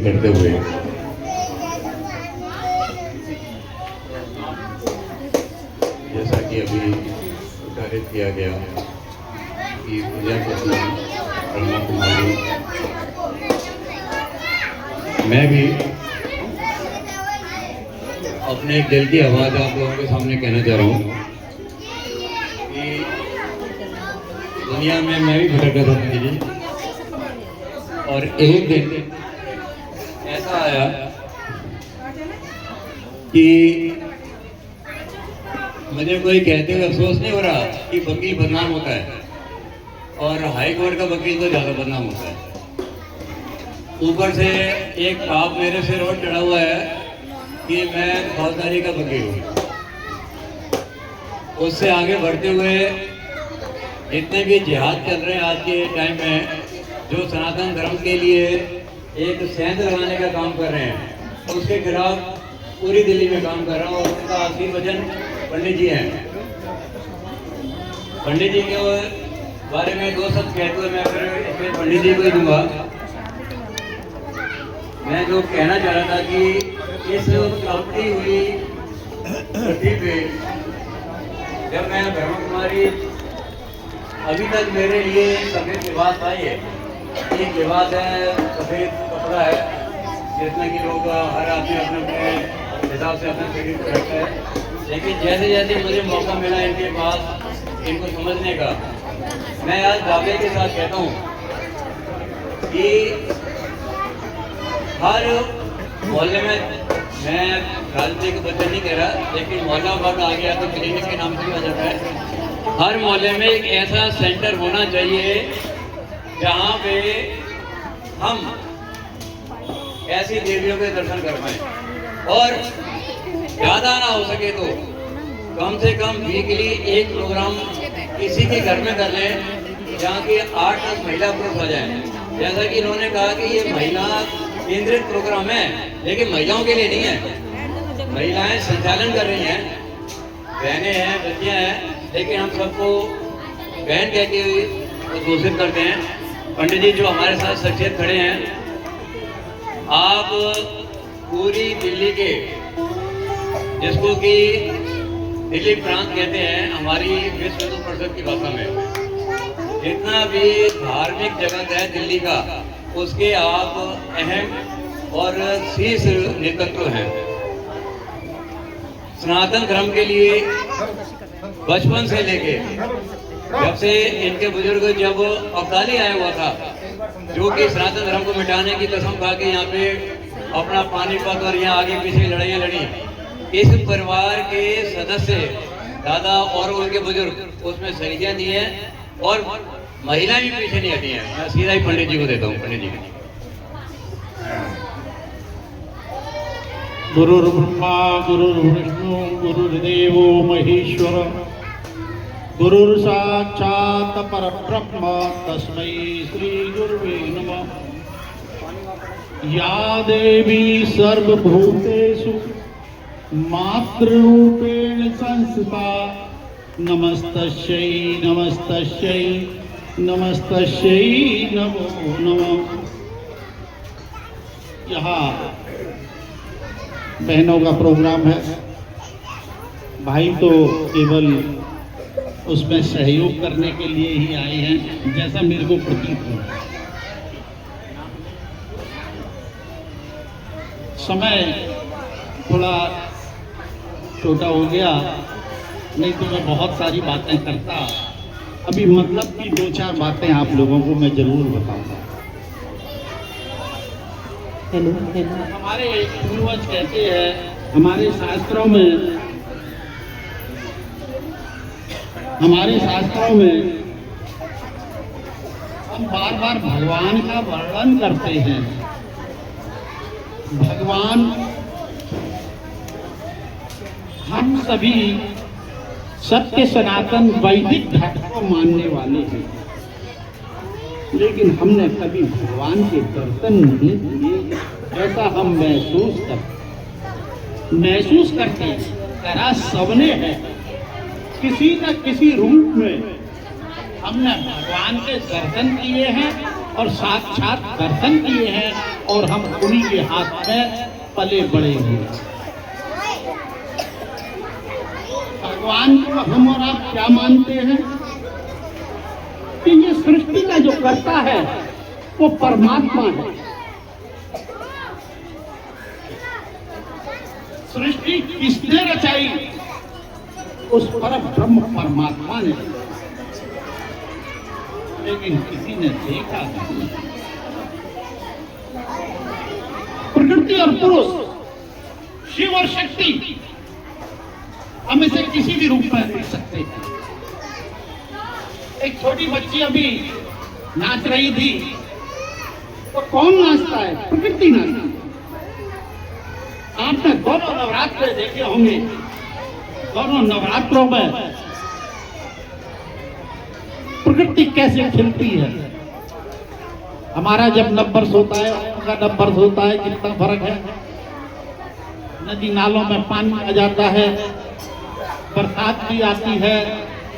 करते हुए जैसा कि अभी उच्चारित किया गया कि प्रजापति ब्रह्मा कुमारी, मैं भी अपने दिल की आवाज़ आप लोगों के सामने कहना चाह रहा हूँ कि दुनिया में मैं भी भटक रहा था जी, और एक दिन ऐसा आया कि मुझे कोई कहते हुए अफसोस नहीं हो रहा कि वकील बदनाम होता है, और हाई कोर्ट का वकील तो ज़्यादा बदनाम होता है। ऊपर से एक पाप मेरे से रोड चढ़ा हुआ है कि मैं फौजदारी का वकील हूँ। उससे आगे बढ़ते हुए जितने भी जिहाद चल रहे हैं आज के टाइम में, जो सनातन धर्म के लिए एक सेंध लगाने का काम कर रहे हैं, उसके खिलाफ पूरी दिल्ली में काम कर रहा हूँ। और उनका आखिरी वचन पंडित जी हैं। पंडित जी के बारे में दो शब्द कहते हुए मैं फिर इसमें पंडित जी को ही दूंगा। मैं जो कहना चाह रहा था कि इस कल्पती हुई धरती पे जब मैं ब्रह्मा कुमारी, अभी तक मेरे लिए सफ़ेद लिबास आई है। एक लिबास है, सफ़ेद कपड़ा है, जिसमें कि लोग हर आदमी अपने अपने हिसाब से अपने शरीर को रखता है। लेकिन जैसे जैसे मुझे मौका मिला इनके पास इनको समझने का, मैं आज दावे के साथ कहता हूँ कि हर मोहल्ले में, मैं राजनीति के बच्चे नहीं कह रहा, लेकिन मोहल्ला वर्ग आ गया तो क्लिनिक के नाम से भी आ जाता है। हर मोहल्ले में एक ऐसा सेंटर होना चाहिए जहाँ पे हम ऐसी देवियों के दर्शन कर पाएँ, और ज़्यादा ना हो सके तो कम से कम वीकली एक प्रोग्राम किसी के घर में कर लें जहाँ की 8-10 महिला पुरुष आ जाए। जैसा कि इन्होंने कहा कि ये महिला केंद्रित प्रोग्राम है, लेकिन महिलाओं के लिए नहीं है। महिलाएं संचालन कर रही हैं, बहनें हैं, बच्चियां हैं, लेकिन हम सबको बहन कह के घोषित करते हैं। पंडित जी जो हमारे साथ शख्सियत खड़े हैं, आप पूरी दिल्ली के, जिसको कि दिल्ली प्रांत कहते हैं हमारी विश्व हिंदू परिषद की भाषा में, जितना भी धार्मिक जगत है दिल्ली का, उसके आप अहम और शीर्ष नेतृत्व हैं। सनातन धर्म के लिए बचपन से लेके जब से इनके बुजुर्ग, जब अब्दाली आया हुआ था, जो कि सनातन धर्म को मिटाने की कसम खा के यहाँ पे अपना पानीपत और यहाँ आगे पीछे लड़ाइयाँ लड़ी, इस परिवार के सदस्य दादा और उनके बुजुर्ग उसमें शहीदियाँ दी हैं, और महिलाएं भी पीछे नहीं हटी हैं। मैं सीधा ही पंडित जी को देता हूँ। पंडित जी गुरुर्ब्रह्मा गुरुर्विष्णु गुरुर्देवो महेश्वर गुरुर्साक्षात् परब्रह्म तस्मै श्री गुरुवे नमः। या देवी सर्वभूतेषु मातृरूपेण संस्थिता नमस्तस्यै नमस्तस्यै नमस्तस्यै नमो नमः। यहाँ बहनों का प्रोग्राम है, भाई तो केवल उसमें सहयोग करने के लिए ही आए हैं, जैसा मेरे को प्रतीत हुआ। समय थोड़ा छोटा हो गया, नहीं तो मैं बहुत सारी बातें करता। अभी मतलब की 2-4 बातें आप लोगों को मैं जरूर बताऊंगा। हमारे पूर्वज कहते हैं, हमारे शास्त्रों में हम बार बार भगवान का वर्णन करते हैं। भगवान हम सभी सत्य सनातन वैदिक धर्म को मानने वाले हैं, लेकिन हमने कभी भगवान के दर्शन नहीं किए। ऐसा हम महसूस करते करा सबने है, किसी न किसी रूप में हमने भगवान के दर्शन किए हैं और साक्षात दर्शन किए हैं। और हम उन्हीं के हाथ में पले बड़े हैं। भगवान को हम और आप क्या मानते हैं कि ये सृष्टि का जो करता है वो परमात्मा है। सृष्टि किसने रचाई? उस परम ब्रह्म परमात्मा ने, लेकिन किसी ने देखा नहीं। प्रकृति और पुरुष, शिव और शक्ति, हम इसे किसी भी रूप में देख सकते हैं। एक छोटी बच्ची अभी नाच रही थी, तो कौन नाचता है? प्रकृति नाचती है। आपने दोनों नवरात्र देखे होंगे, दोनों नवरात्रों में प्रकृति कैसे खिलती है। हमारा जब नववर्ष होता है, उनका नववर्ष होता है, कितना फर्क है। नदी नालों में पानी आ जाता है, बरसात भी आती है,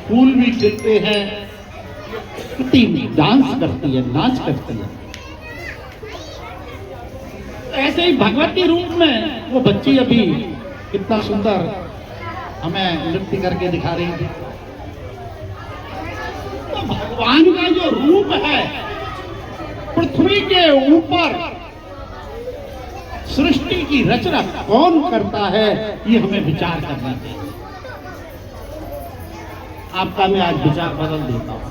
फूल भी खिलते हैं, प्रकृति डांस करती है, नाच करती है। ऐसे ही भगवती रूप में वो बच्ची अभी कितना सुंदर हमें नृत्य करके दिखा रही थी। तो भगवान का जो रूप है, पृथ्वी के ऊपर सृष्टि की रचना कौन करता है, ये हमें विचार करना चाहिए। आपका मैं आज विचार बदल देता हूं।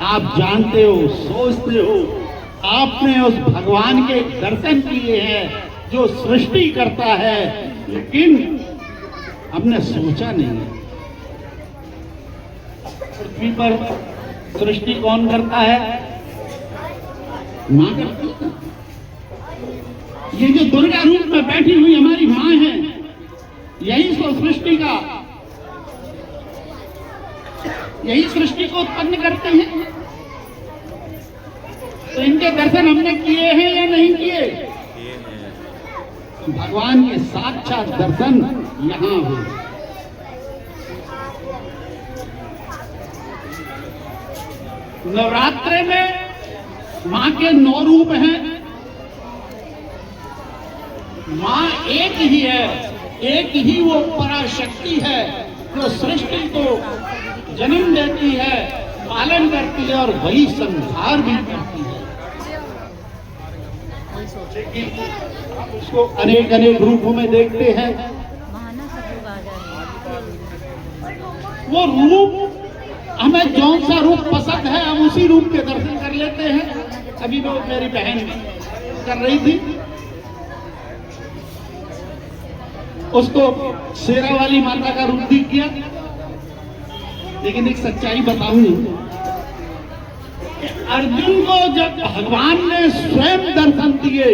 आप जानते हो, सोचते हो, आपने उस भगवान के दर्शन किए हैं जो सृष्टि करता है, लेकिन हमने सोचा नहीं है पृथ्वी पर सृष्टि कौन करता है? मां करती है। ये जो दुर्गा रूप में बैठी हुई हमारी मां है, यही तो सृष्टि का, यही सृष्टि को उत्पन्न करते हैं। तो इनके दर्शन हमने किए हैं या नहीं किए? भगवान के साक्षात दर्शन यहां हुए। नवरात्रे में मां के 9 रूप हैं। मां एक ही है, एक ही वो पराशक्ति है जो सृष्टि को जन्म देती है, पालन करती है और वही संहार भी करती है। उसको अनेक अनेक रूपों में देखते हैं। वो रूप हमें जौन सा रूप पसंद है, हम उसी रूप के दर्शन कर लेते हैं। अभी वो मेरी बहन कर रही थी, उसको शेरा वाली माता का रूप दिख गया। लेकिन एक सच्चाई बताऊं, अर्जुन को जब भगवान ने स्वयं दर्शन दिए,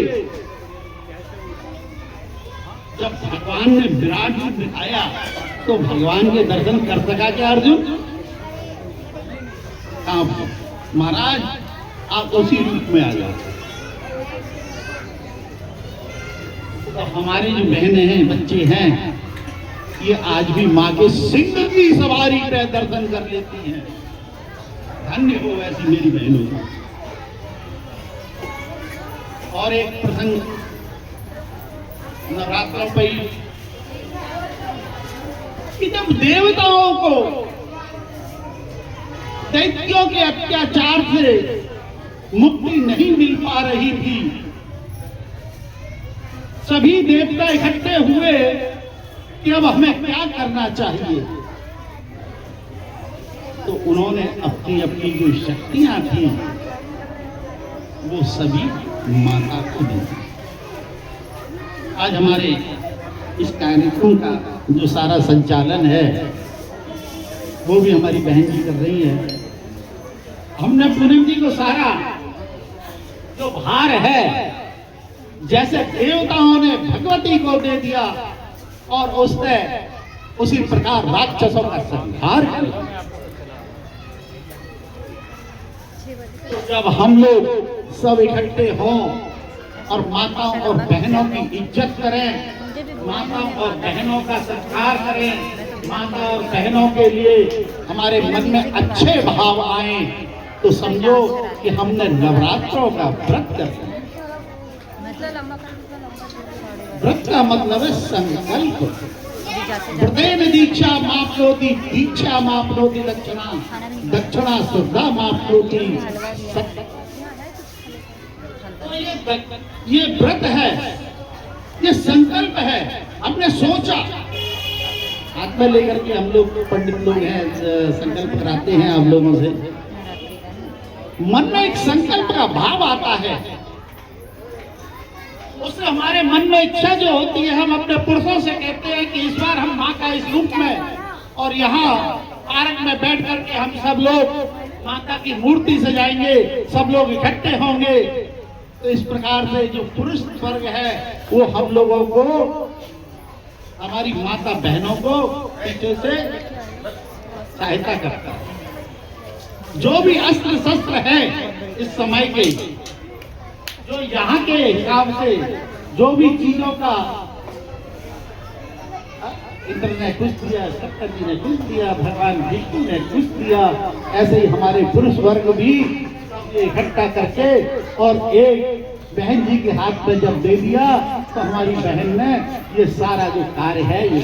जब भगवान ने विराट रूप दिखाया, तो भगवान के दर्शन कर सका क्या अर्जुन? आप महाराज, आप उसी रूप में आ जाओ। तो हमारी जो बहनें हैं, बच्चे हैं, ये आज भी माँ के सिंह की सवारी पे दर्शन कर लेती हैं। धन्य हो ऐसी मेरी बहनों। और एक प्रसंग नवरात्रों पे ही, कि जब देवताओं को दैत्यों के अत्याचार से मुक्ति नहीं मिल पा रही थी, सभी देवता इकट्ठे हुए कि अब हमें क्या करना चाहिए। तो उन्होंने अपनी अपनी जो शक्तियां थी वो सभी माता को दी। आज हमारे इस कार्यक्रम का जो सारा संचालन है वो भी हमारी बहन जी कर रही है। हमने पूनम जी को सारा जो भार है, जैसे देवताओं ने भगवती को दे दिया और उसने उसी प्रकार राक्षसों का संहार किया। तो जब हम लोग सब इकट्ठे हों और माताओं और बहनों की इज्जत करें, माताओं और बहनों का सत्कार करें, माता और बहनों के लिए हमारे मन में अच्छे भाव आए, तो समझो कि हमने नवरात्रों का व्रत कर लिया। व्रत का मतलब है संकल्प। व्रतेन दीक्षा माप्नोति, दीक्षा माप्नोति दक्षिणा, दक्षिणा श्रद्धा माप्नोति। तो ये व्रत है, ये संकल्प है। हमने सोचा, हाथ में लेकर के हम लोग पंडित लोग हैं, संकल्प कराते हैं आप लोगों से। मन में एक संकल्प का भाव आता है, उससे हमारे मन में इच्छा जो होती है, हम अपने पुरुषों से कहते हैं कि इस बार हम माँ का इस रूप में और यहाँ पार्क में बैठ करके हम सब लोग माता की मूर्ति सजाएंगे, सब लोग इकट्ठे होंगे। तो इस प्रकार से जो पुरुष वर्ग है वो हम लोगों को, हमारी माता बहनों को पीछे से सहायता करता है। जो भी अस्त्र शस्त्र है इस समय के, जो यहाँ के हिसाब से जो भी चीजों का, इंद्र ने कुछ दिया, शंकर जी ने कुछ दिया, भगवान विष्णु ने कुछ दिया, ऐसे ही हमारे पुरुष वर्ग भी इकट्ठा करके और एक बहन जी के हाथ में जब दे दिया तो हमारी बहन ने ये सारा जो कार्य है ये